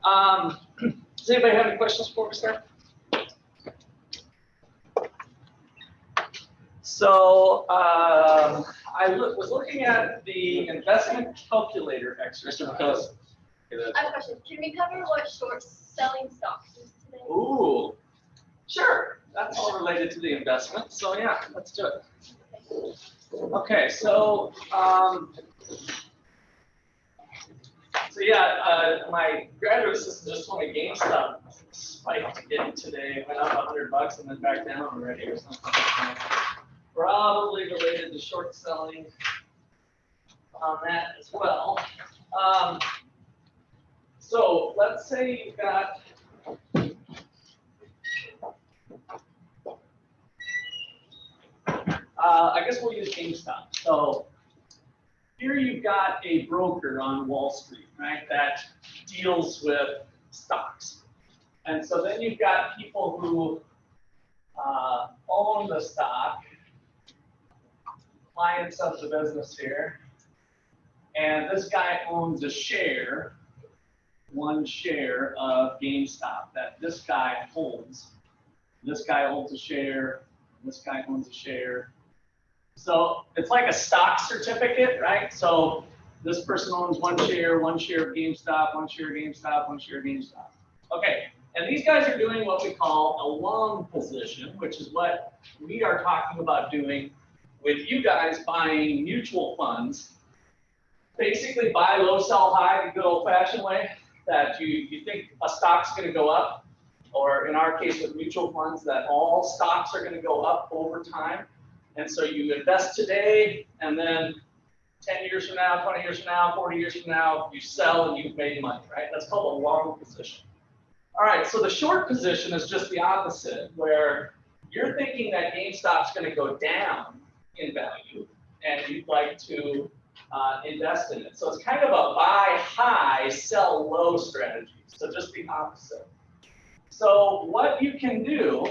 Does anybody have any questions before we start? So I was looking at the investment calculator exercise. I have a question. Can we cover what short selling stocks is today? Ooh, sure. That's all related to the investment. So yeah, let's do it. Okay, so my graduate assistant just told me GameStop spiked again today. Went up $100 and then back down already or something. Probably related to short selling on that as well. So let's say you've got I guess we'll use GameStop. So here you've got a broker on Wall Street, right, that deals with stocks. And so then you've got people who own the stock, clients of the business here. And this guy owns a share, one share of GameStop that this guy holds. This guy owns a share, this guy owns a share. So it's like a stock certificate, right? So this person owns one share of GameStop, one share of GameStop, one share of GameStop. Okay, and these guys are doing what we call a long position, which is what we are talking about doing with you guys buying mutual funds. Basically buy low, sell high, the good old-fashioned way, that you think a stock's going to go up, or in our case with mutual funds, that all stocks are going to go up over time. And so you invest today, and then 10 years from now, 20 years from now, 40 years from now, you sell and you've made money, right? That's called a long position. All right, so the short position is just the opposite, where you're thinking that GameStop's going to go down in value, and you'd like to invest in it. So it's kind of a buy high, sell low strategy. So just the opposite. So what you can do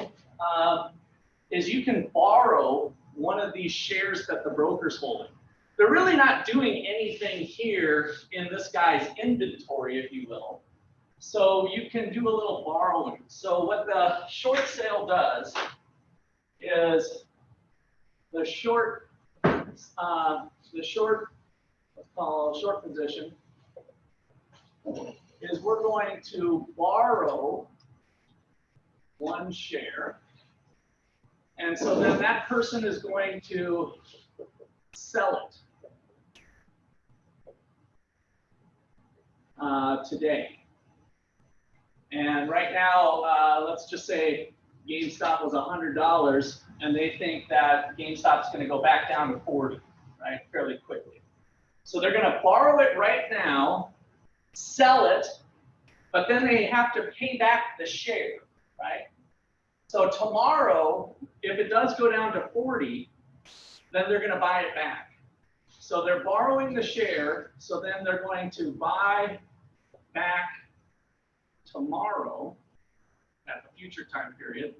is you can borrow one of these shares that the broker's holding. They're really not doing anything here in this guy's inventory, if you will. So you can do a little borrowing. So what the short sale does is the short position is we're going to borrow one share. And so then that person is going to sell it today. And right now, let's just say GameStop was $100, and they think that GameStop's going to go back down to 40, right, fairly quickly. So they're going to borrow it right now, sell it, but then they have to pay back the share, right? So tomorrow, if it does go down to 40, then they're going to buy it back. So they're borrowing the share, so then they're going to buy back tomorrow at the future time period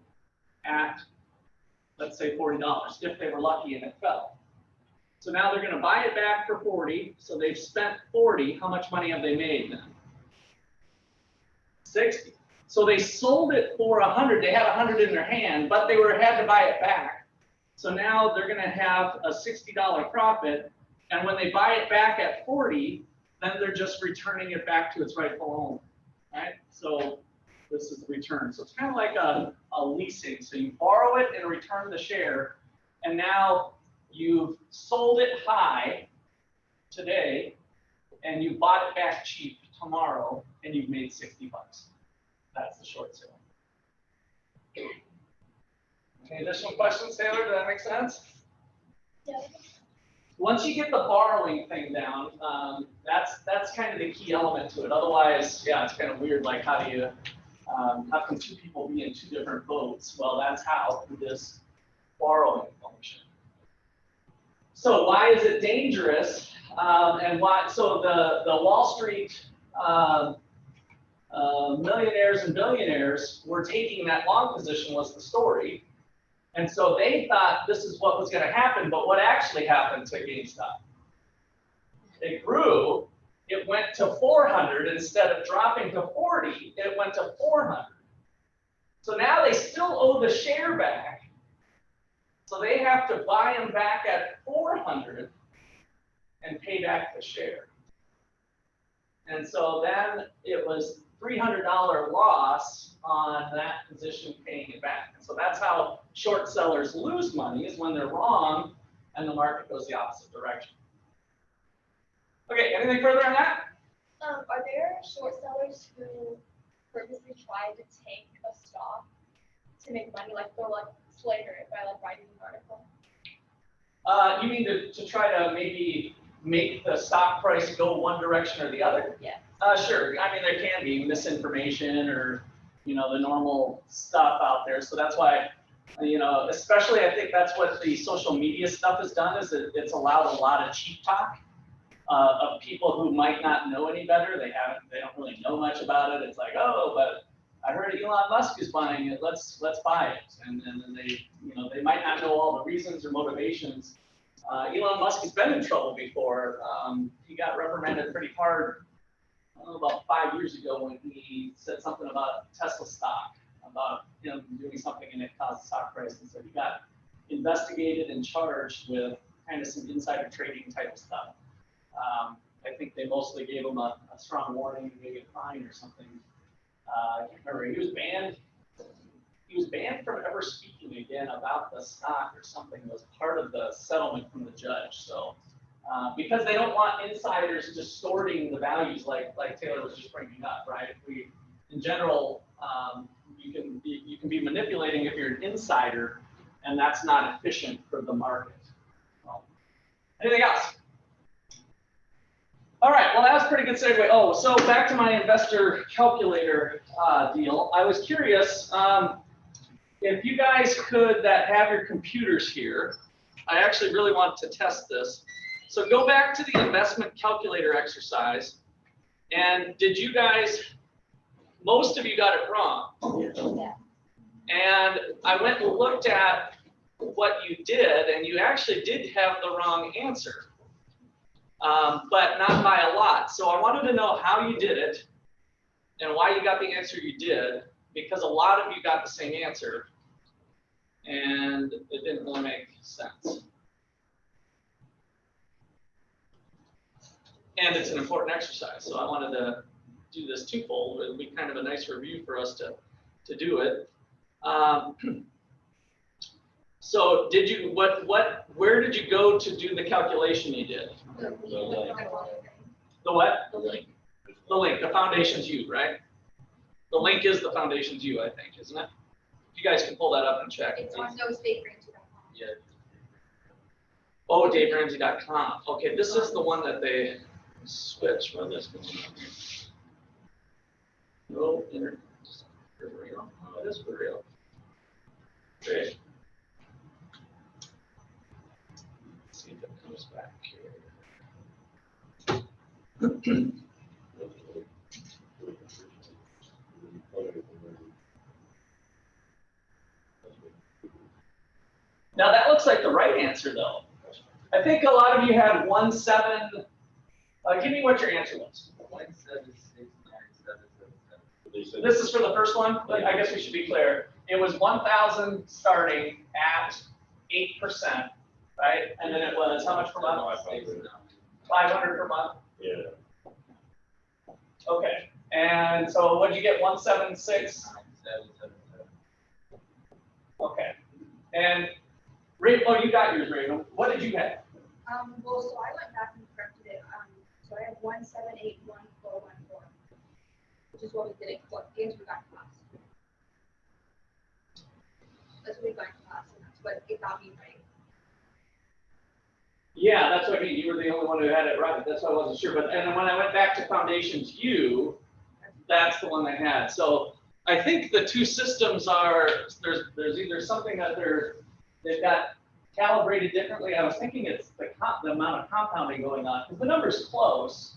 at, let's say, $40, if they were lucky and it fell. So now they're going to buy it back for 40, so they've spent 40. How much money have they made then? 60. So they sold it for 100. They had 100 in their hand, but they had to buy it back. So now they're going to have a $60 profit. And when they buy it back at 40, then they're just returning it back to its rightful owner, right? So this is the return. So it's kind of like a leasing. So you borrow it and return the share. And now you've sold it high today, and you bought it back cheap tomorrow, and you've made $60. That's the short sale. Any additional questions, Taylor? Does that make sense? Yeah. Once you get the borrowing thing down, that's kind of the key element to it. Otherwise, yeah, it's kind of weird. Like, how can two people be in two different boats? Well, that's how, through this borrowing function. So why is it dangerous? And why? So the Wall Street millionaires and billionaires were taking that long position was the story. And so they thought this is what was going to happen, but what actually happened to GameStop? It grew, it went to 400 instead of dropping to 40, it went to 400. So now they still owe the share back. So they have to buy them back at 400 and pay back the share. And so then it was $300 loss on that position paying it back. And so that's how short sellers lose money, is when they're wrong and the market goes the opposite direction. Okay, anything further on that? Are there short sellers who purposely try to take a stock to make money, like they're like Slater by like writing an article? You mean to try to maybe make the stock price go one direction or the other? Yeah. Sure. I mean, there can be misinformation or, the normal stuff out there. So that's why, especially I think that's what the social media stuff has done, is it's allowed a lot of cheap talk of people who might not know any better. They don't really know much about it. It's like, oh, but I heard Elon Musk is buying it. Let's buy it. And then they might not know all the reasons or motivations. Elon Musk has been in trouble before. He got reprimanded pretty hard about 5 years ago when he said something about Tesla stock, about doing something and it caused the stock price. And so he got investigated and charged with kind of some insider trading type of stuff. I think they mostly gave him a strong warning, maybe a fine or something. I can't remember. He was banned. He was banned from ever speaking again about the stock or something. It was part of the settlement from the judge. So because they don't want insiders distorting the values, like Taylor was just bringing up, right? In general, you can be manipulating if you're an insider, and that's not efficient for the market. Well, anything else? All right, well, that was a pretty good segue. Oh, so back to my investor calculator deal. I was curious if you guys could have your computers here. I actually really want to test this. So go back to the investment calculator exercise. And did you guys, most of you got it wrong. Yeah. And I went and looked at what you did, and you actually did have the wrong answer. But not by a lot. So I wanted to know how you did it and why you got the answer you did, because a lot of you got the same answer and it didn't really make sense. And it's an important exercise, so I wanted to do this twofold. It would be kind of a nice review for us to do it. So did you, where did you go to do the calculation you did? The what? The link. The link, the Foundations U, right? The link is the Foundations U, I think, isn't it? You guys can pull that up and check. It's on DaveRamsey.com. Yeah. Oh, DaveRamsey.com. Okay, this is the one that they switched. What is this one? No, it's for real. Oh, it is for real. Great. Let's see if it comes back here. Now that looks like the right answer, though. I think a lot of you had 17. Give me what your answer was. 176,977. This is for the first one. I guess we should be clear. It was 1,000 starting at 8%, right? And then it was how much per month? 500 per month. Yeah. Okay. And so what did you get? 176. 977. Okay. And oh, you got yours, Raven. What did you have? Well, so I went back and corrected it. So I have 1781414, which is what we did. What the answer we got in class. That's what we got in class, and that's what it got me right. Yeah, that's what I mean. You were the only one who had it right. That's why I wasn't sure. But and then when I went back to Foundations U, that's the one they had. So I think the two systems are there's either something that they've got calibrated differently. I was thinking it's the amount of compounding going on because the number's close.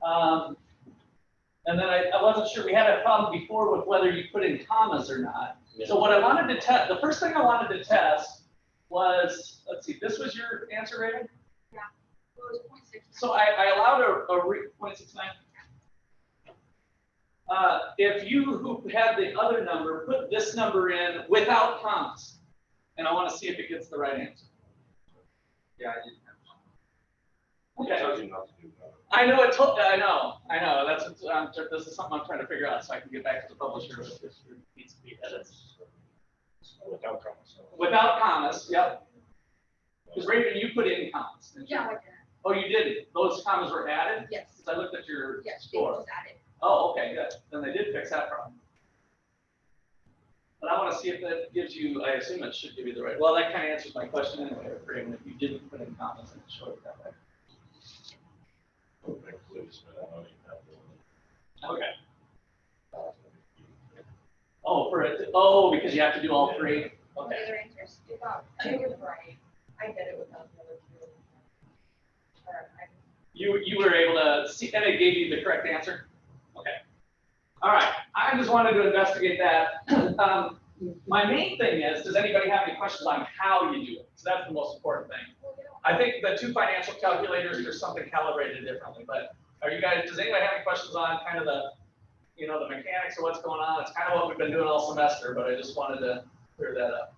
And then I wasn't sure. We had a problem before with whether you put in commas or not. Yeah. So what I wanted to test, the first thing I wanted to test was, let's see, this was your answer, Raven? Yeah. Well, it was 0.6. So I allowed a 0.69. If you who had the other number, put this number in without commas. And I want to see if it gets the right answer. Yeah, I didn't have. Okay. It tells you not to do that. I know it told, I know. That's what, this is something I'm trying to figure out so I can get back to the publisher if this needs to be edited. Without commas. Without commas, yep. Because Raven, you put in commas. didn't you? Yeah, I did. Oh, you did? Those commas were added? Yes. Because I looked at your Yes, they score. just added. Oh, okay, good. Then they did fix that problem. But I want to see if that gives you, I assume it should give you the right, well, that kind of answers my question anyway, Raven, if you didn't put in commas and it showed it that way. Please, but I know you have the Okay. one. Oh, oh, because you have to do all three? What Okay. other answers? You thought it was right. I did it without the other two. Or I You were able to see, and it gave you the correct answer? Okay. All right, I just wanted to investigate that. My main thing is, does anybody have any questions on how you do it? So that's the most important thing. I think the two financial calculators, there's something calibrated differently, but are you guys, does anybody have any questions on kind of the, the mechanics of what's going on? It's kind of what we've been doing all semester, but I just wanted to clear that up.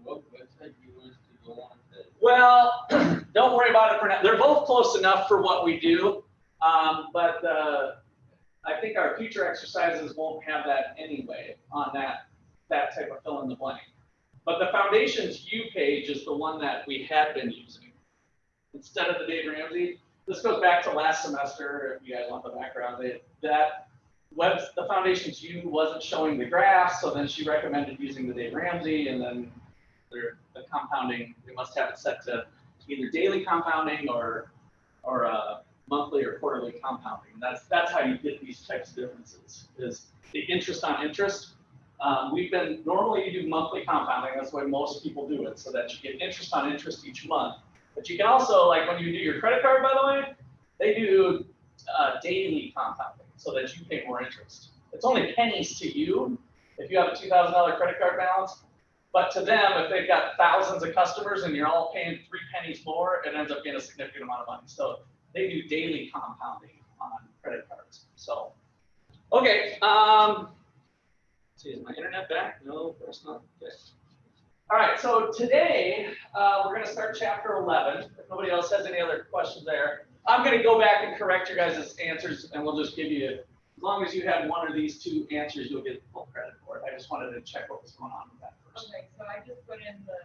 What website you want to go on to? Well, don't worry about it for now. They're both close enough for what we do, but I think our future exercises won't have that anyway on that type of fill in the blank. But the Foundation's view page is the one that we had been using instead of the Dave Ramsey. This goes back to last semester. If you guys want the background, the Foundation's view wasn't showing the graphs, so then she recommended using the Dave Ramsey, and then the compounding, they must have it set to either daily compounding or monthly or quarterly compounding. That's how you get these types of differences, is the interest on interest. Normally you do monthly compounding, that's the way most people do it, so that you get interest on interest each month. But you can also, like when you do your credit card, by the way, they do daily compounding so that you pay more interest. It's only pennies to you if you have a $2,000 credit card balance. But to them, if they've got thousands of customers and you're all paying 3 pennies more, it ends up being a significant amount of money. So they do daily compounding on credit cards. So, okay. See, is my internet back? No, of course not. Okay. All right, so today we're going to start chapter 11. If nobody else has any other questions there, I'm going to go back and correct your guys' answers, and we'll just give you, as long as you had one of these two answers, you'll get full credit for it. I just wanted to check what was going on with that first. Okay, so I just put in the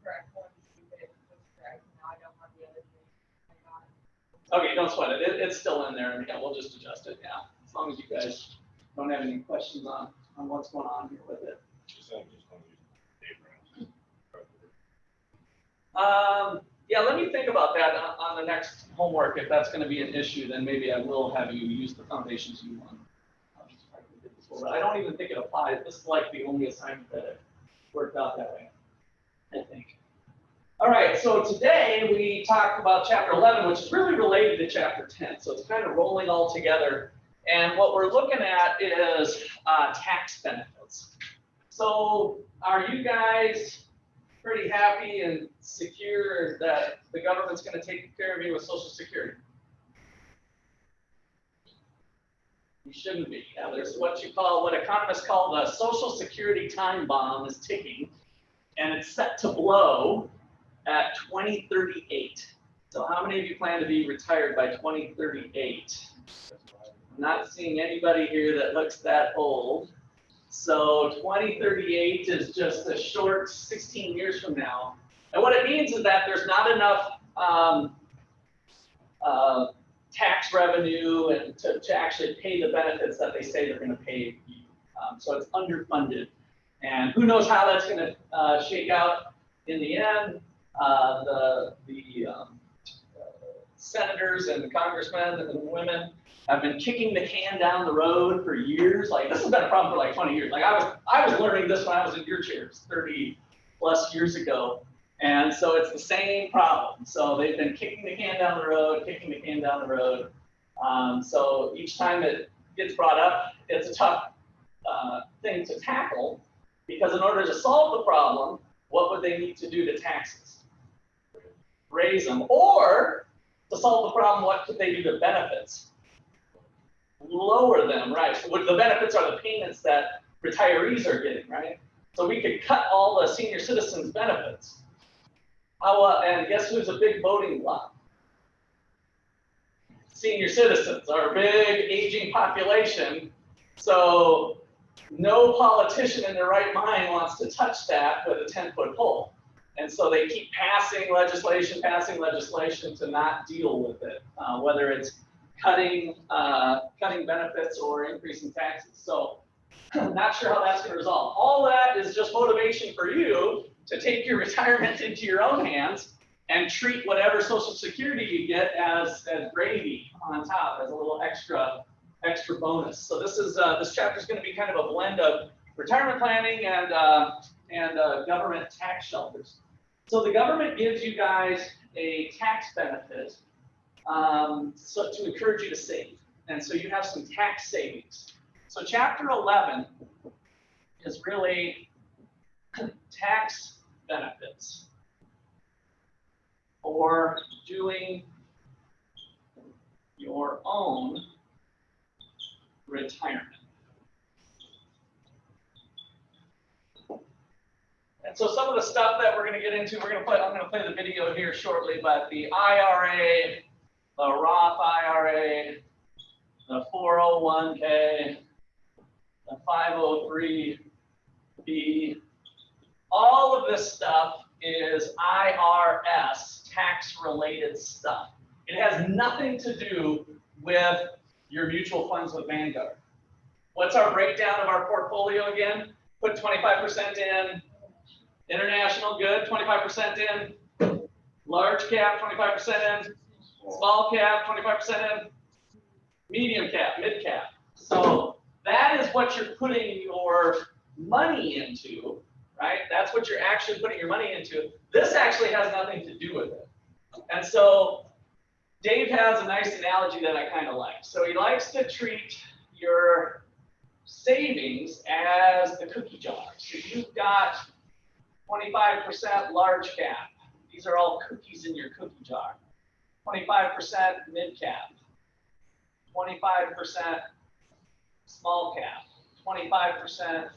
correct one, but it was correct. Now I don't have the other two. I got it. Okay, don't sweat it. It's still in there, and yeah, we'll just adjust it. Yeah, as long as you guys don't have any questions on what's going on here with it. Just I'm just going to use Dave Ramsey. Yeah, let me think about that on the next homework. If that's going to be an issue, then maybe I will have you use the Foundations U one. But I don't even think it applies. This is like the only assignment that it worked out that way, I think. All right, so today we talked about chapter 11, which is really related to chapter 10. So it's kind of rolling all together. And what we're looking at is tax benefits. So are you guys pretty happy and secure that the government's going to take care of you with Social Security? You shouldn't be. Yeah, there's what economists call the Social Security time bomb is ticking, and it's set to blow at 2038. So how many of you plan to be retired by 2038? I'm not seeing anybody here that looks that old. So 2038 is just a short 16 years from now. And what it means is that there's not enough tax revenue and to actually pay the benefits that they say they're going to pay you. So it's underfunded. And who knows how that's going to shake out in the end. The senators and the congressmen and the women have been kicking the can down the road for years. Like, this has been a problem for like 20 years. Like, I was learning this when I was in your chairs 30 plus years ago. And so it's the same problem. So they've been kicking the can down the road, kicking the can down the road. So each time it gets brought up, it's a tough thing to tackle, because in order to solve the problem, what would they need to do to taxes? raise them. Or to solve the problem, what could they do to benefits? Lower them, right? So what the benefits are the payments that retirees are getting, right? So we could cut all the senior citizens' benefits. And guess who's a big voting bloc? Senior citizens are a big aging population. So no politician in their right mind wants to touch that with a 10-foot pole. And so they keep passing legislation to not deal with it, whether it's cutting benefits or increasing taxes. So not sure how that's going to resolve. All that is just motivation for you to take your retirement into your own hands and treat whatever Social Security you get as gravy on top, as a little extra bonus. So this chapter is going to be kind of a blend of retirement planning and government tax shelters. So the government gives you guys a tax benefit so to encourage you to save. And so you have some tax savings. So chapter 11 is really tax benefits for doing your own retirement. And so some of the stuff that we're going to get into, I'm going to play the video here shortly, but the IRA, the Roth IRA, the 401k, the 503b, all of this stuff is IRS, tax-related stuff. It has nothing to do with your mutual funds with Vanguard. What's our breakdown of our portfolio again? Put 25% in international, good, 25% in large cap, 25% in small cap, 25% in medium cap, mid cap. So that is what you're putting your money into, right? That's what you're actually putting your money into. This actually has nothing to do with it. And so Dave has a nice analogy that I kind of like. So he likes to treat your savings as the cookie jar. So you've got 25% large cap. These are all cookies in your cookie jar. 25% mid cap. 25% small cap. 25%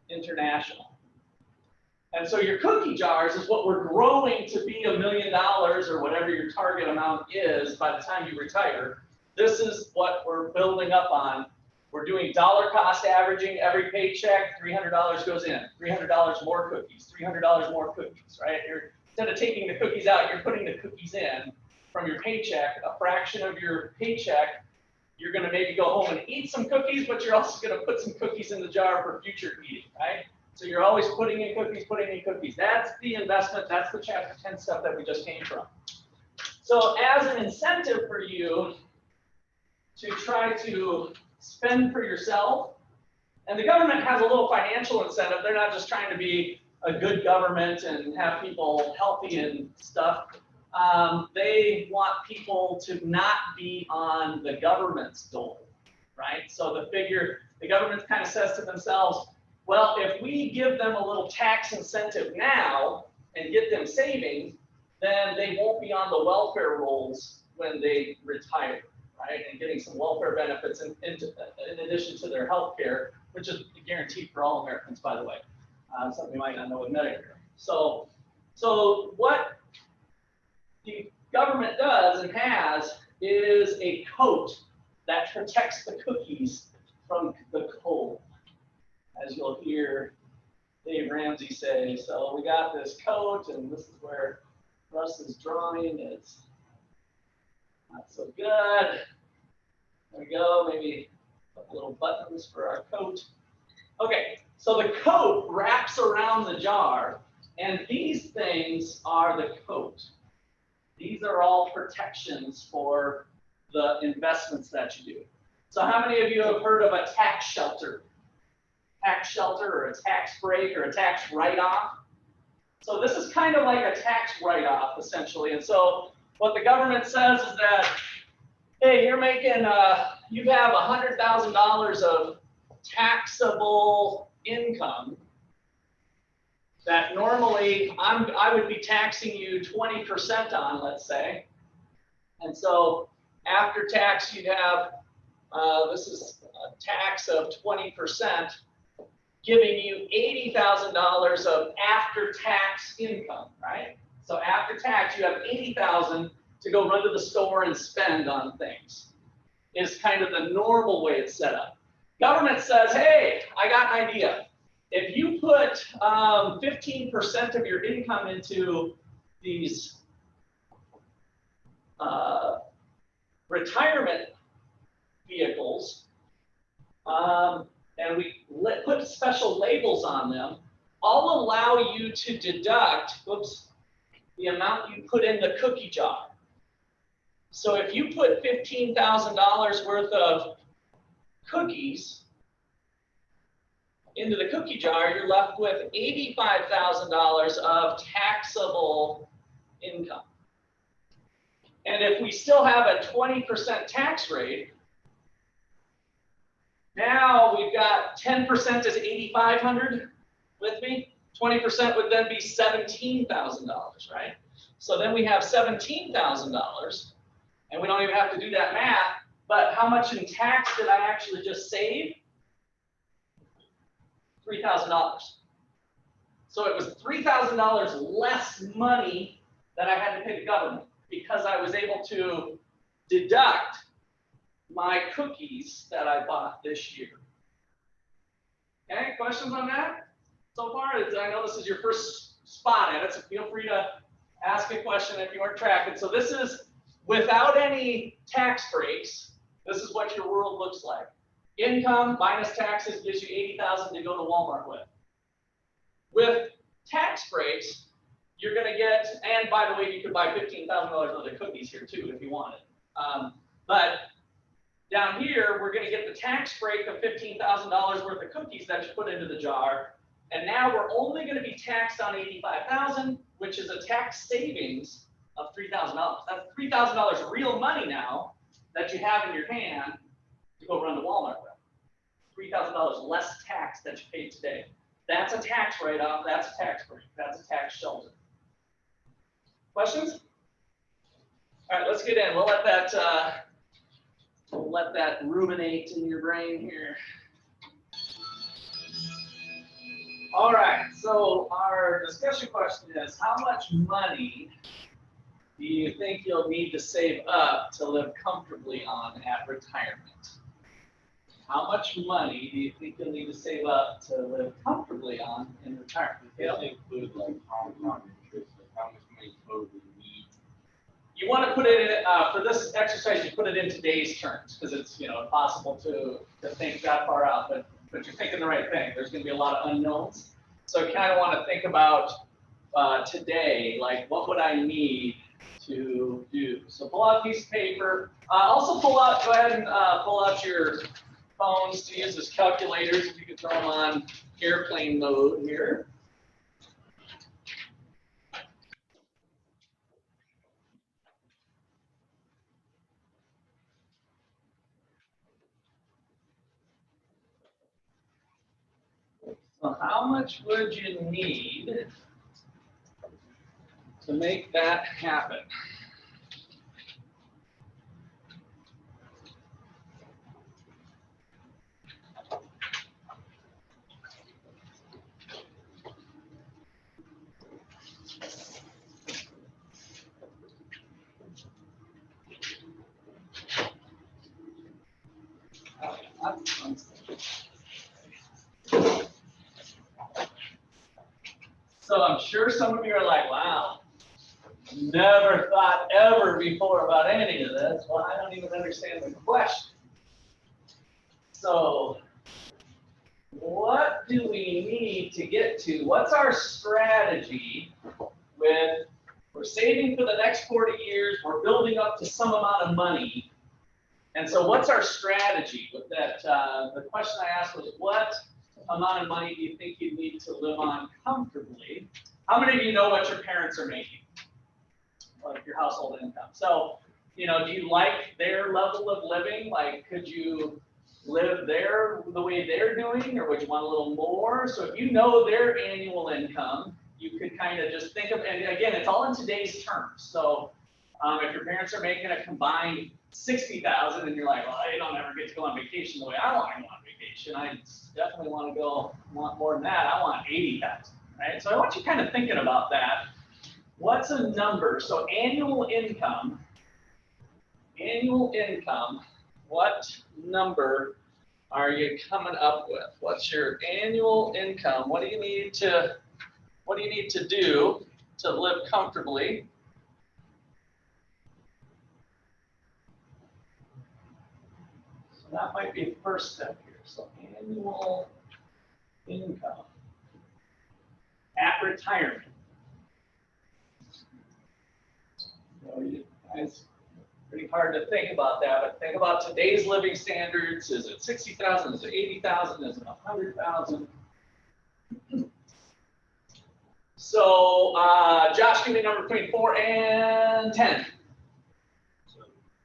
international. And so your cookie jars is what we're growing to be $1 million or whatever your target amount is by the time you retire. This is what we're building up on. We're doing dollar cost averaging every paycheck. $300 goes in. $300 more cookies. $300 more cookies, right? Instead of taking the cookies out, you're putting the cookies in from your paycheck. A fraction of your paycheck, you're going to maybe go home and eat some cookies, but you're also going to put some cookies in the jar for future eating, right? So you're always putting in cookies, putting in cookies. That's the investment. That's the chapter 10 stuff that we just came from. So as an incentive for you to try to spend for yourself, and the government has a little financial incentive. They're not just trying to be a good government and have people healthy and stuff. They want people to not be on the government's dole, right? So the government kind of says to themselves, well, if we give them a little tax incentive now and get them saving, then they won't be on the welfare rolls when they retire, right? And getting some welfare benefits in addition to their health care, which is guaranteed for all Americans, by the way. Something you might not know with Medicare. So what the government does and has is a coat that protects the cookies from the cold, as you'll hear Dave Ramsey say. So we got this coat, and this is where Russ is drawing. It's not so good. There we go, maybe a little buttons for our coat. Okay, so the coat wraps around the jar, and these things are the coat. These are all protections for the investments that you do. So how many of you have heard of a tax shelter? Tax shelter or a tax break or a tax write-off? So this is kind of like a tax write-off, essentially. And so what the government says is that, hey, you're making, you have $100,000 of taxable income, that normally I would be taxing you 20% on, let's say. And so after tax, you'd have, this is a tax of 20%, giving you $80,000 of after-tax income, right? So after tax, you have $80,000 to go run to the store and spend on things. Is kind of the normal way it's set up. Government says, hey, I got an idea. If you put 15% of your income into these retirement vehicles, and we put special labels on them, I'll allow you to deduct, the amount you put in the cookie jar. So if you put $15,000 worth of cookies into the cookie jar, you're left with $85,000 of taxable income. And if we still have a 20% tax rate, now we've got 10% is $8,500 with me. 20% would then be $17,000, right? So then we have $17,000, and we don't even have to do that math, but how much in tax did I actually just save? $3,000. So it was $3,000 less money that I had to pay the government because I was able to deduct my cookies that I bought this year. Okay, questions on that so far? I know this is your first spot at it, so feel free to ask a question if you aren't tracking. So this is without any tax breaks. This is what your world looks like. Income minus taxes gives you $80,000 to go to Walmart with. With tax breaks, you're going to get, and by the way, you could buy $15,000 worth of cookies here too if you wanted. But down here, we're going to get the tax break of $15,000 worth of cookies that you put into the jar. And now we're only going to be taxed on $85,000, which is a tax savings of $3,000. That's $3,000 real money now that you have in your hand to go run to Walmart with. $3,000 less tax that you paid today. That's a tax write-off. That's a tax break. That's a tax shelter. Questions? All right, let's get in. We'll let that ruminate in your brain here. All right, so our discussion question is, how much money do you think you'll need to save up to live comfortably on at retirement? How much money do you think you'll need to save up to live comfortably on in retirement? It'll include like compound interest, like how much money total you need. You want to put it in, for this exercise, you put it in today's terms because it's impossible to think that far out, but you're thinking the right thing. There's going to be a lot of unknowns. So you kind of want to think about today, like what would I need to do? So pull out a piece of paper. Also go ahead and pull out your phones to use as calculators. If you could throw them on airplane mode here. So how much would you need to make that happen? So I'm sure some of you are like, wow, never thought ever before about any of this. Well, I don't even understand the question. So what do we need to get to? What's our strategy with, we're saving for the next 40 years, we're building up to some amount of money. And so what's our strategy with that? The question I asked was, what amount of money do you think you need to live on comfortably? How many of you know what your parents are making? Like your household income. So, do you like their level of living? Like, could you live the way they're doing, or would you want a little more? So if you know their annual income, you could kind of just think of, and again, it's all in today's terms. So if your parents are making a combined 60,000 and you're like, well, I don't ever get to go on vacation the way I want to go on vacation. I definitely want more than that. I want 80,000, right? So I want you kind of thinking about that. What's a number? So annual income, what number are you coming up with? What's your annual income? What do you need to do to live comfortably? So that might be the first step here. So annual income at retirement. So you guys, pretty hard to think about that, but think about today's living standards. Is it 60,000? Is it 80,000? Is it 100,000? So, Josh, give me a number between 4 and 10.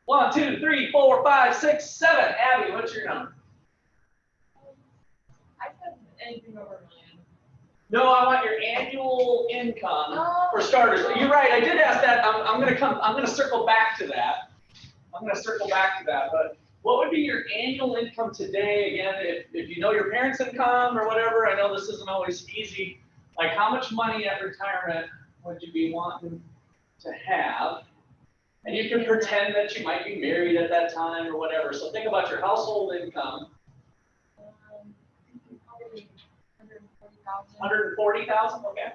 1, 2, 3, 4, 5, 6, 7. Abby, what's your number? I said anything over $1 million. No, I want your annual income for starters. You're right. I did ask that. I'm going to circle back to that. But what would be your annual income today? Again, if you know your parents' income or whatever, I know this isn't always easy. Like, how much money at retirement would you be wanting to have? And you can pretend that you might be married at that time or whatever. So think about your household income. Probably 140,000. 140,000, okay.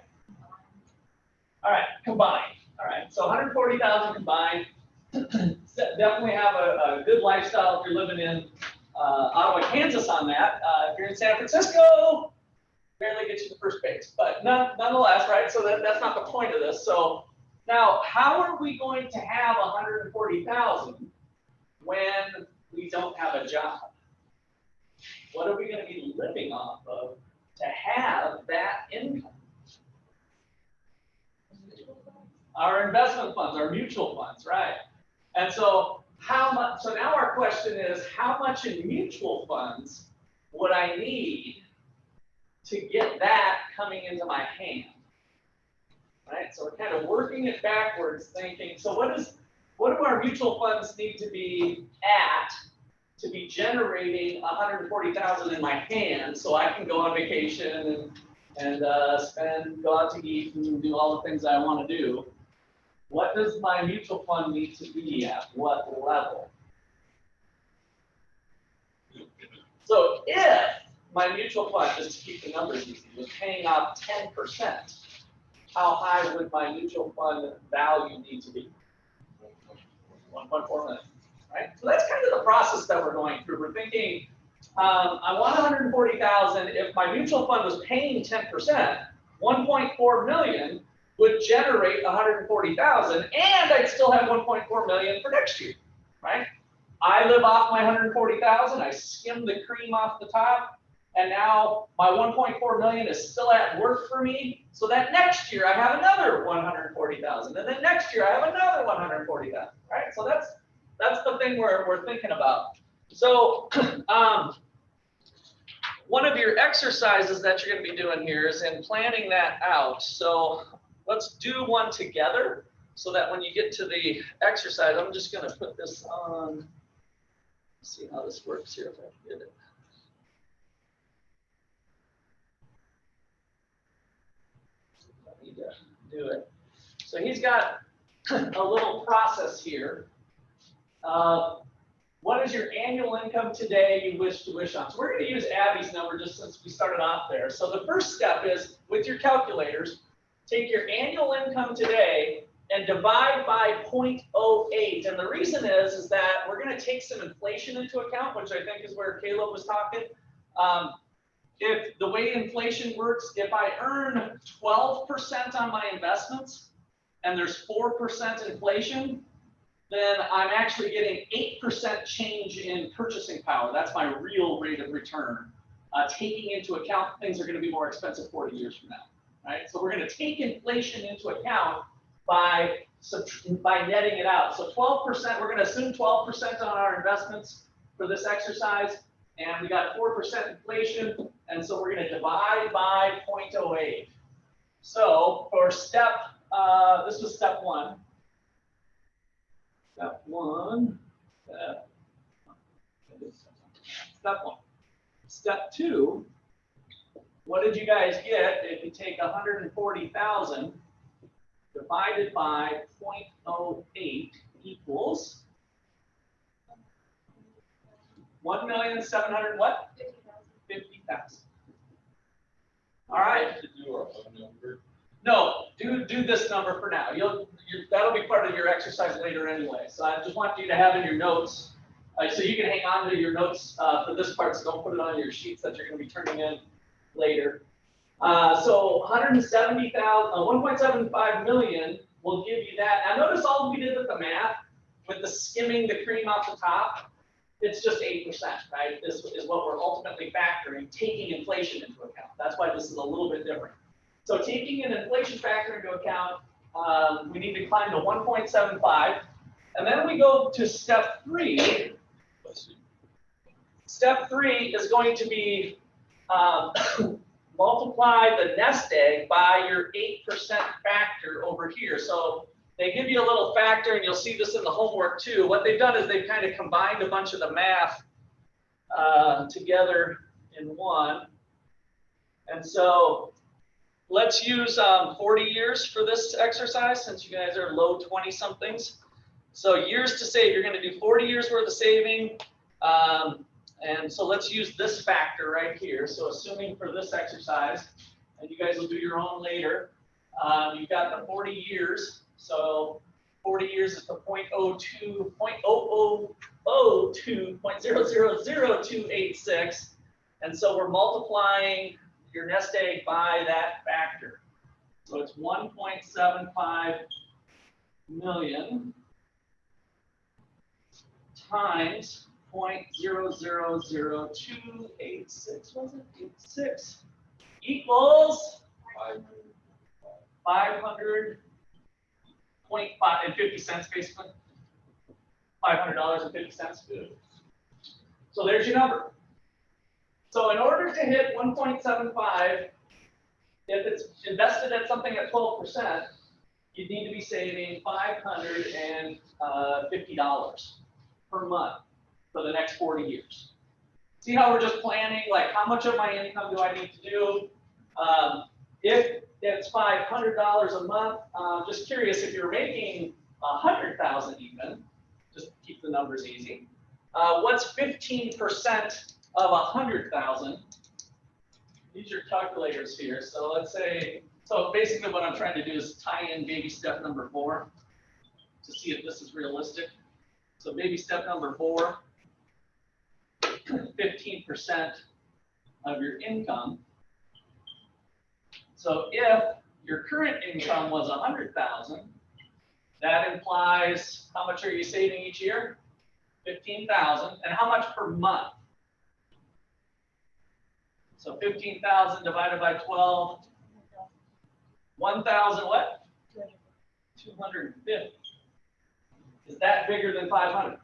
All right, combined. All right, so 140,000 combined. Definitely have a good lifestyle if you're living in Ottawa, Kansas on that. If you're in San Francisco, barely gets you to first base, but nonetheless, right? So that's not the point of this. So now, how are we going to have 140,000 when we don't have a job? What are we going to be living off of to have that income? Our investment funds, our mutual funds, right? And so how much? So now our question is, how much in mutual funds would I need to get that coming into my hand? Right, so we're kind of working it backwards, thinking, so what do our mutual funds need to be at to be generating 140,000 in my hand so I can go on vacation and go out to eat and do all the things I want to do? What does my mutual fund need to be at? What level? So if my mutual fund, just to keep the numbers easy, was paying out 10%, how high would my mutual fund value need to be? 1.4 million, right? So that's kind of the process that we're going through. We're thinking, I want 140,000. If my mutual fund was paying 10%, 1.4 million would generate 140,000, and I'd still have 1.4 million for next year, right? I live off my 140,000. I skim the cream off the top. And now my 1.4 million is still at work for me, so that next year I have another 140,000, and then next year I have another 140,000, right? So that's the thing we're thinking about. So one of your exercises that you're going to be doing here is in planning that out. So let's do one together so that when you get to the exercise, I'm just going to put this on. Let's see how this works here if I can get it. Do it. So he's got a little process here. What is your annual income today you wish to wish on? So we're going to use Abby's number just since we started off there. So the first step is, with your calculators, take your annual income today and divide by 0.08. And the reason is that we're going to take some inflation into account, which I think is where Caleb was talking. If the way inflation works, if I earn 12% on my investments and there's 4% inflation, then I'm actually getting 8% change in purchasing power. That's my real rate of return, taking into account things are going to be more expensive 40 years from now, right? So we're going to take inflation into account by netting it out. So 12%, we're going to assume 12% on our investments for this exercise. and we got 4% inflation, and so we're going to divide by 0.08. So for step, this was step one. Step one. Step one. Step two. What did you guys get if you take 140,000 divided by 0.08 equals 1,700,000 what? 50,000. All right. To do our own number. No, do this number for now. That'll be part of your exercise later anyway. So I just want you to have in your notes, so you can hang on to your notes for this part. So don't put it on your sheets that you're going to be turning in later. So 170,000, 1.75 million will give you that. Now notice all we did with the math, with the skimming the cream off the top. It's just 8%, right? This is what we're ultimately factoring, taking inflation into account. That's why this is a little bit different. So taking an inflation factor into account, we need to climb to 1.75. And then we go to step 3. Step 3 is going to be multiply the nest egg by your 8% factor over here. So they give you a little factor, and you'll see this in the homework too. What they've done is they've kind of combined a bunch of the math together in one. And so let's use 40 years for this exercise, since you guys are low 20-somethings. So years to save, you're going to do 40 years worth of saving. And so let's use this factor right here. So assuming for this exercise, and you guys will do your own later, you've got the 40 years. So 40 years is the 0.02, 0.000286. And so we're multiplying your nest egg by that factor. So it's 1.75 million times 0.000286, was it? 86 equals 500.50 cents, basically. $500.50. So there's your number. So in order to hit 1.75, if it's invested at something at 12%, you need to be saving $550 per month for the next 40 years. See how we're just planning, like how much of my income do I need to do? If it's $500 a month, just curious, if you're making 100,000 even, just keep the numbers easy. What's 15% of 100,000? Use your calculators here. So let's say, so basically what I'm trying to do is tie in baby step number 4 to see if this is realistic. So baby step number 4, 15% of your income. So if your current income was 100,000, that implies how much are you saving each year? 15,000. And how much per month? So 15,000 divided by 12, 1,000 what? 250. Is that bigger than 500?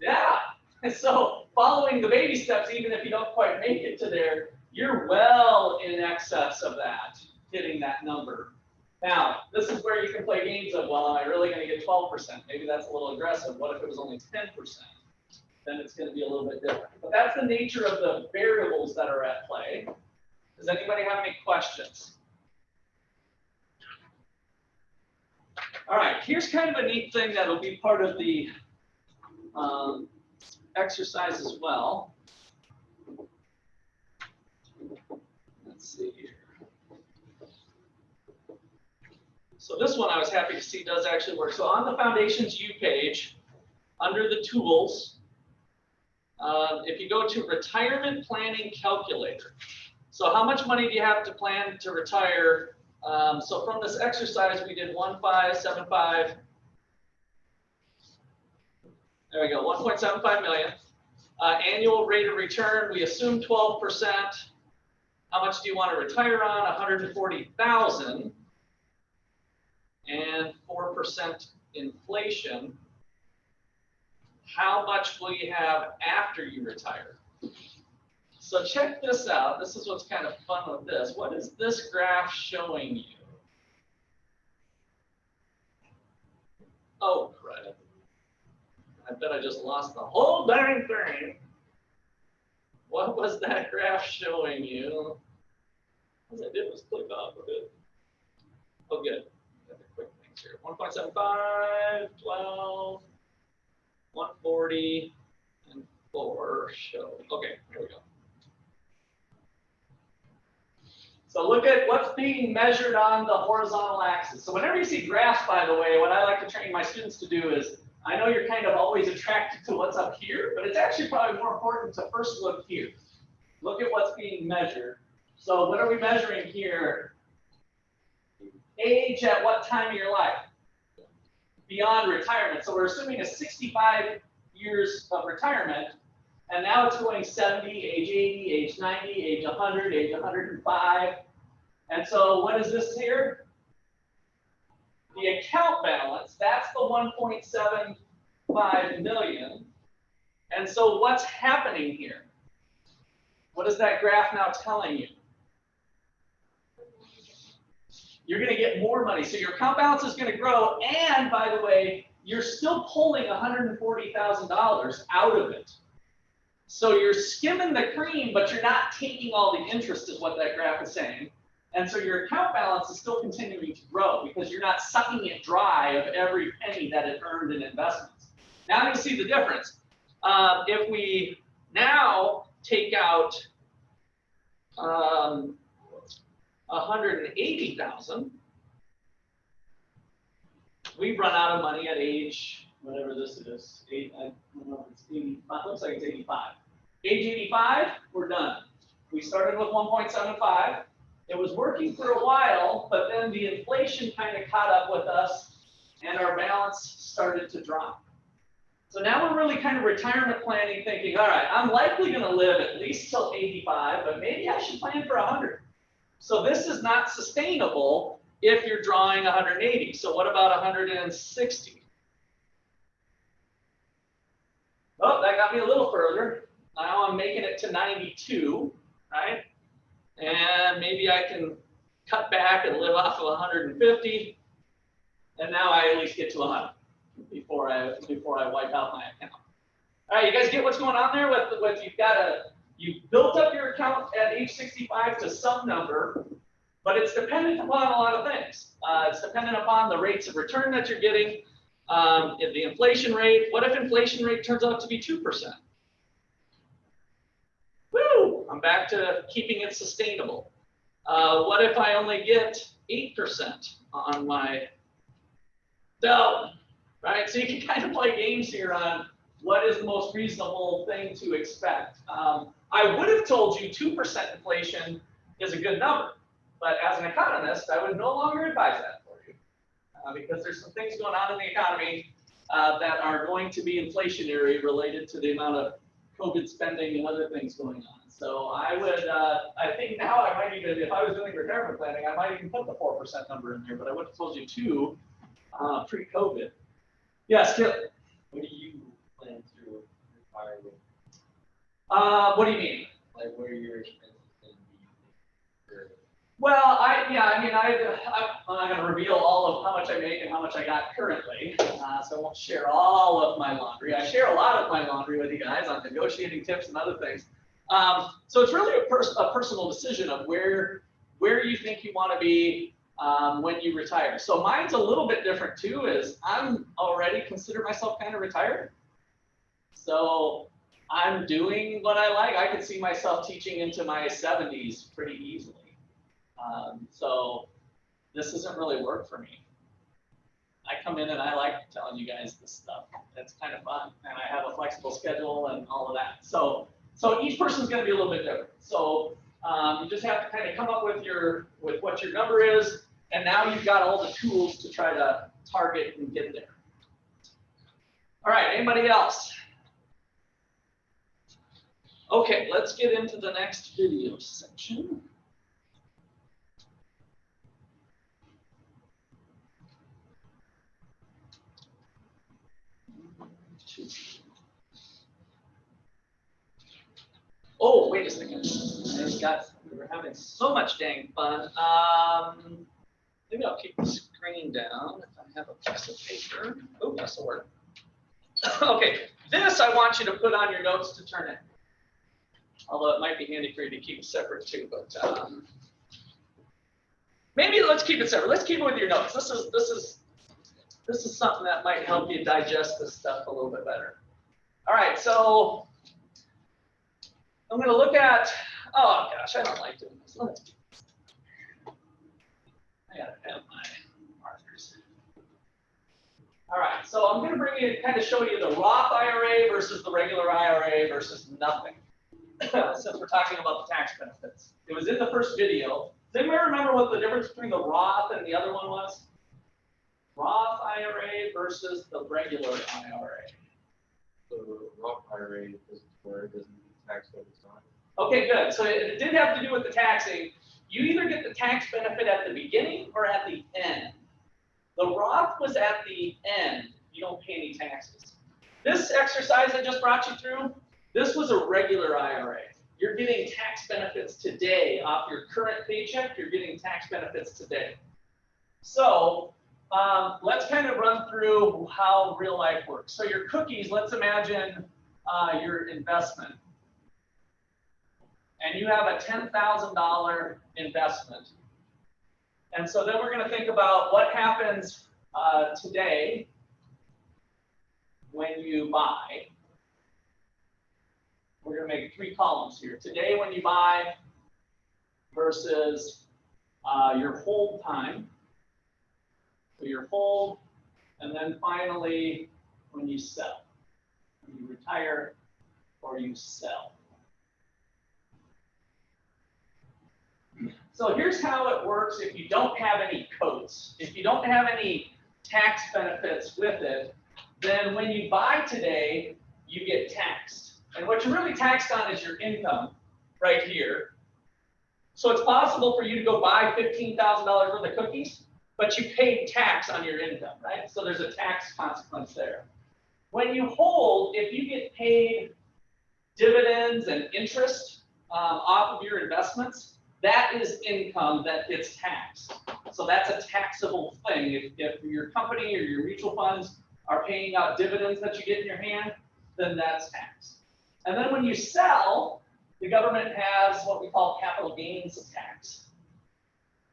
Yeah. And so following the baby steps, even if you don't quite make it to there, you're well in excess of that, hitting that number. Now, this is where you can play games of, well, am I really going to get 12%? Maybe that's a little aggressive. What if it was only 10%? Then it's going to be a little bit different. But that's the nature of the variables that are at play. Does anybody have any questions? All right, here's kind of a neat thing that will be part of the exercise as well. Let's see here. So this one I was happy to see does actually work. So on the Foundations U page, under the tools, if you go to Retirement Planning Calculator. So how much money do you have to plan to retire? So from this exercise, we did 1.575. There we go, 1.75 million. Annual rate of return, we assume 12%. How much do you want to retire on? 140,000. And 4% inflation. how much will you have after you retire? So check this out. This is what's kind of fun with this. What is this graph showing you? Oh, crap. I bet I just lost the whole darn thing. What was that graph showing you? All I did was click off of it. Oh, good. Got the quick things here. 1.75, 12, 140, and 4 show. Okay, here we go. So look at what's being measured on the horizontal axis. So whenever you see graphs, by the way, what I like to train my students to do is, I know you're kind of always attracted to what's up here, but it's actually probably more important to first look here. Look at what's being measured. So what are we measuring here? Age at what time of your life? Beyond retirement. So we're assuming a 65 years of retirement, and now it's going 70, age 80, age 90, age 100, age 105. And so what is this here? The account balance, that's the 1.75 million. And so what's happening here? What is that graph now telling you? You're going to get more money. So your account balance is going to grow. And by the way, you're still pulling $140,000 out of it. So you're skimming the cream, but you're not taking all the interest is what that graph is saying. And so your account balance is still continuing to grow because you're not sucking it dry of every penny that it earned in investments. Now you see the difference. If we now take out 180,000, we run out of money at age, whatever this is, I don't know if it's 85, looks like it's 85. Age 85, we're done. We started with 1.75. It was working for a while, but then the inflation kind of caught up with us and our balance started to drop. So now we're really kind of retirement planning, thinking, all right, I'm likely going to live at least till 85, but maybe I should plan for 100. So this is not sustainable if you're drawing 180. So what about 160? Oh, that got me a little further. Now I'm making it to 92, right? And maybe I can cut back and live off of 150. And now I at least get to 100 before I wipe out my account. All right, you guys get what's going on there? With you've built up your account at age 65 to some number, but it's dependent upon a lot of things. It's dependent upon the rates of return that you're getting, the inflation rate. What if inflation rate turns out to be 2%? Woo! I'm back to keeping it sustainable. What if I only get 8% on my dough? Right? So you can kind of play games here on what is the most reasonable thing to expect. I would have told you 2% inflation is a good number, but as an economist, I would no longer advise that for you because there's some things going on in the economy that are going to be inflationary related to the amount of COVID spending and other things going on. So I would, I think now I might even, if I was doing retirement planning, I might even put the 4% number in there, but I would have told you 2 pre-COVID. Yes, Kip. What do you plan to retire with? What do you mean? Like, what are your expenses going to be? Well, I'm not going to reveal all of how much I make and how much I got currently, so I won't share all of my laundry. I share a lot of my laundry with you guys on negotiating tips and other things. So it's really a personal decision of where you think you want to be when you retire. So mine's a little bit different too, is I'm already consider myself kind of retired. So I'm doing what I like. I could see myself teaching into my 70s pretty easily. So this doesn't really work for me. I come in and I like telling you guys this stuff. It's kind of fun, and I have a flexible schedule and all of that. So each person's going to be a little bit different. So you just have to kind of come up with what your number is, and now you've got all the tools to try to target and get there. All right, anybody else? Okay, let's get into the next video section. Oh, wait a second. We were having so much dang fun. Maybe I'll keep the screen down if I have a piece of paper. Oh, that's will work. Okay, this I want you to put on your notes to turn in. Although it might be handy for you to keep it separate too, but maybe let's keep it separate. Let's keep it with your notes. This is something that might help you digest this stuff a little bit better. All right, so I'm going to look at. Oh gosh, I don't like doing this. I gotta have my markers. All right, so I'm going to bring you kind of show you the Roth IRA versus the regular IRA versus nothing. Since we're talking about the tax benefits, it was in the first video. Does anybody remember what the difference between the Roth and the other one was? Roth IRA versus the regular IRA. The Roth IRA doesn't where it doesn't get taxed over time. Okay, good. So it did have to do with the taxing. You either get the tax benefit at the beginning or at the end. The Roth was at the end. You don't pay any taxes. This exercise I just brought you through, this was a regular IRA. You're getting tax benefits today off your current paycheck. You're getting tax benefits today. So let's kind of run through how real life works. So your cookies, let's imagine your investment. And you have a $10,000 investment. And so then we're going to think about what happens today when you buy. We're going to make 3 columns here. Today when you buy versus your hold time. So your hold, and then finally when you sell. When you retire or you sell. So here's how it works if you don't have any codes. If you don't have any tax benefits with it, then when you buy today, you get taxed. And what you're really taxed on is your income right here. So it's possible for you to go buy $15,000 worth of cookies, but you paid tax on your income, right? So there's a tax consequence there. When you hold, if you get paid dividends and interest off of your investments, that is income that gets taxed. So that's a taxable thing. If your company or your mutual funds are paying out dividends that you get in your hand, then that's taxed. And then when you sell, the government has what we call capital gains tax.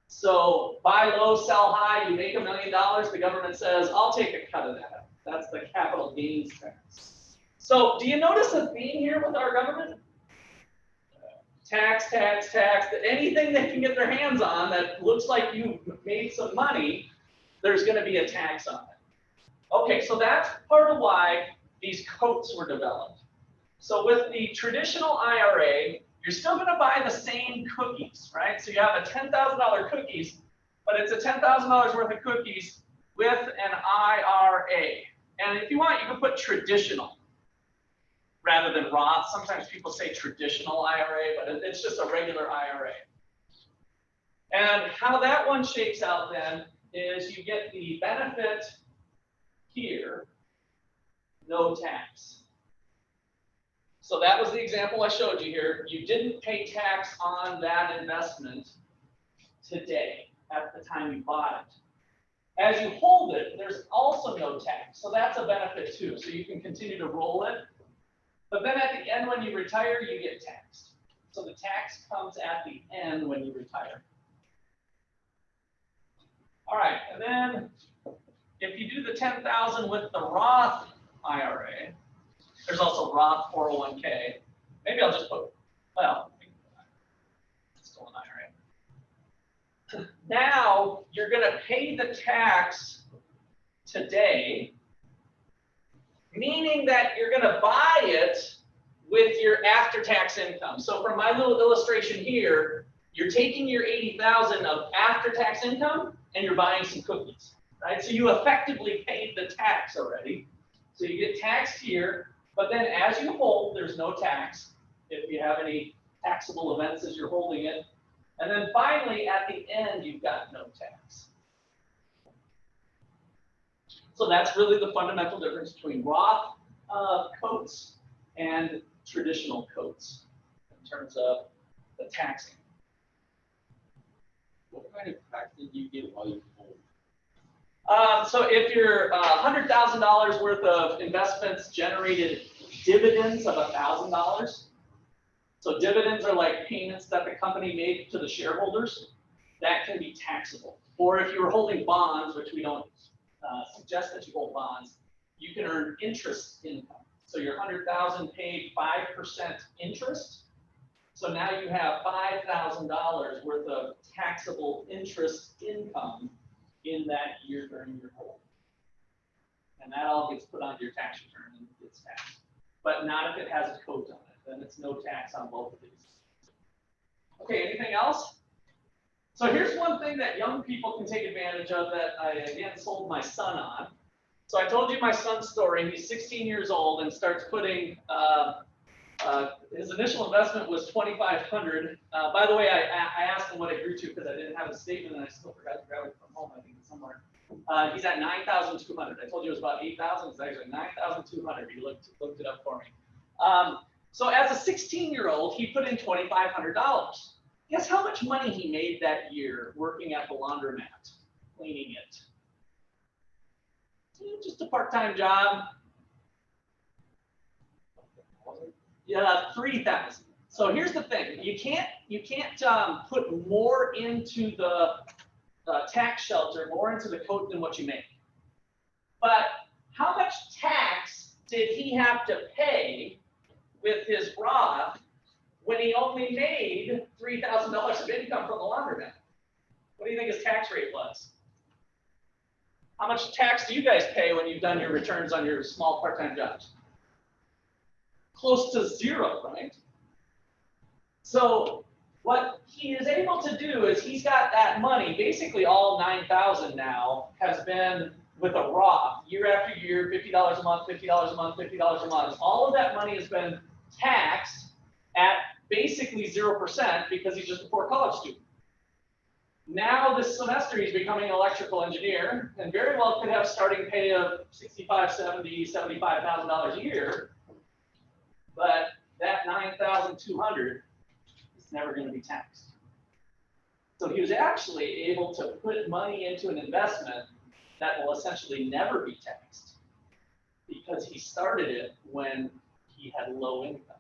So buy low, sell high, you make $1 million, the government says, I'll take a cut of that. That's the capital gains tax. So do you notice a theme here with our government? Tax, tax, tax. Anything they can get their hands on that looks like you made some money, there's going to be a tax on it. Okay, so that's part of why these codes were developed. So with the traditional IRA, you're still going to buy the same cookies, right? So you have a $10,000 cookies, but it's a $10,000 worth of cookies with an IRA. And if you want, you can put traditional rather than Roth. Sometimes people say traditional IRA, but it's just a regular IRA. And how that one shakes out then is you get the benefit here, no tax. So that was the example I showed you here. You didn't pay tax on that investment today at the time you bought it. As you hold it, there's also no tax. So that's a benefit too. So you can continue to roll it. But then at the end, when you retire, you get taxed. So the tax comes at the end when you retire. All right, and then if you do the $10,000 with the Roth IRA, there's also Roth 401k. Maybe I'll just put, well, it's still an IRA. Now you're going to pay the tax today, meaning that you're going to buy it with your after-tax income. So from my little illustration here, you're taking your $80,000 of after-tax income and you're buying some cookies, right? So you effectively paid the tax already. So you get taxed here, but then as you hold, there's no tax if you have any taxable events as you're holding it. And then finally, at the end, you've got no tax. So that's really the fundamental difference between Roth codes and traditional codes. in terms of the taxing. What kind of tax did you get while you hold? So if your $100,000 worth of investments generated dividends of $1,000, so dividends are like payments that the company made to the shareholders, that can be taxable. Or if you were holding bonds, which we don't suggest that you hold bonds, you can earn interest income. So your $100,000 paid 5% interest. So now you have $5,000 worth of taxable interest income in that year during your hold. And that all gets put onto your tax return and gets taxed. But not if it has a coat on it, then it's no tax on both of these. Okay, anything else? So here's one thing that young people can take advantage of that I, again, sold my son on. So I told you my son's story. He's 16 years old and starts putting, his initial investment was $2,500. By the way, I asked him what it grew to because I didn't have a statement and I still forgot to grab it from home, I think it's somewhere. He's at 9,200. I told you it was about 8,000. It's actually 9,200. He looked it up for me. So as a 16-year-old, he put in $2,500. Guess how much money he made that year working at the laundromat, cleaning it? Just a part-time job. Yeah, 3,000. So here's the thing: you can't put more into the tax shelter, more into the coat than what you make. But how much tax did he have to pay with his Roth when he only made $3,000 of income from the laundromat? What do you think his tax rate was? How much tax do you guys pay when you've done your returns on your small part-time jobs? Close to zero, right? So what he is able to do is he's got that money, basically all 9,000 now has been with a Roth year after year, $50 a month, $50 a month, $50 a month. All of that money has been taxed at basically 0% because he's just a poor college student. Now this semester he's becoming an electrical engineer and very well could have starting pay of $65,000, $70,000, $75,000 a year, but that $9,200 is never going to be taxed. So he was actually able to put money into an investment that will essentially never be taxed because he started it when he had low income.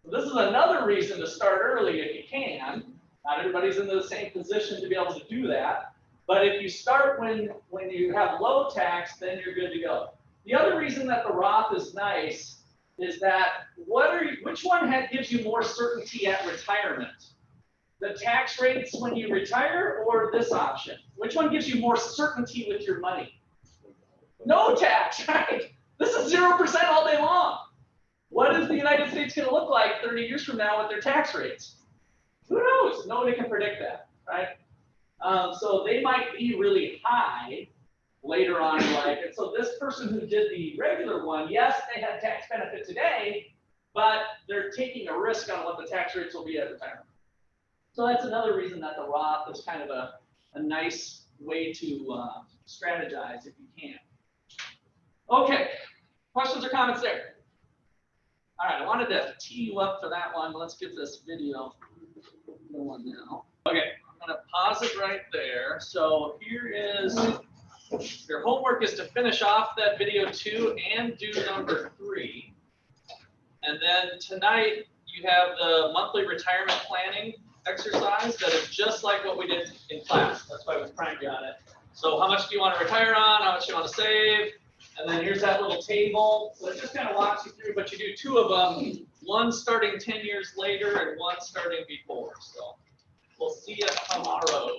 So this is another reason to start early if you can. Not everybody's in the same position to be able to do that. But if you start when you have low tax, then you're good to go. The other reason that the Roth is nice is that which one gives you more certainty at retirement? The tax rates when you retire or this option? Which one gives you more certainty with your money? No tax, right? This is 0% all day long. What is the United States going to look like 30 years from now with their tax rates? Who knows? Nobody can predict that, right? So they might be really high later on in life. And so this person who did the regular one, yes, they had tax benefit today, but they're taking a risk on what the tax rates will be at retirement. So that's another reason that the Roth is kind of a nice way to strategize if you can. Okay, questions or comments there? All right, I wanted to tee you up for that one. Let's get this video going now. Okay, I'm going to pause it right there. So here is your homework is to finish off that video 2 and do number 3. And then tonight you have the monthly retirement planning exercise that is just like what we did in class. That's why we primed you on it. So how much do you want to retire on? How much do you want to save? And then here's that little table. So it just kind of walks you through, but you do 2 of them, one starting 10 years later and one starting before. So we'll see you tomorrow.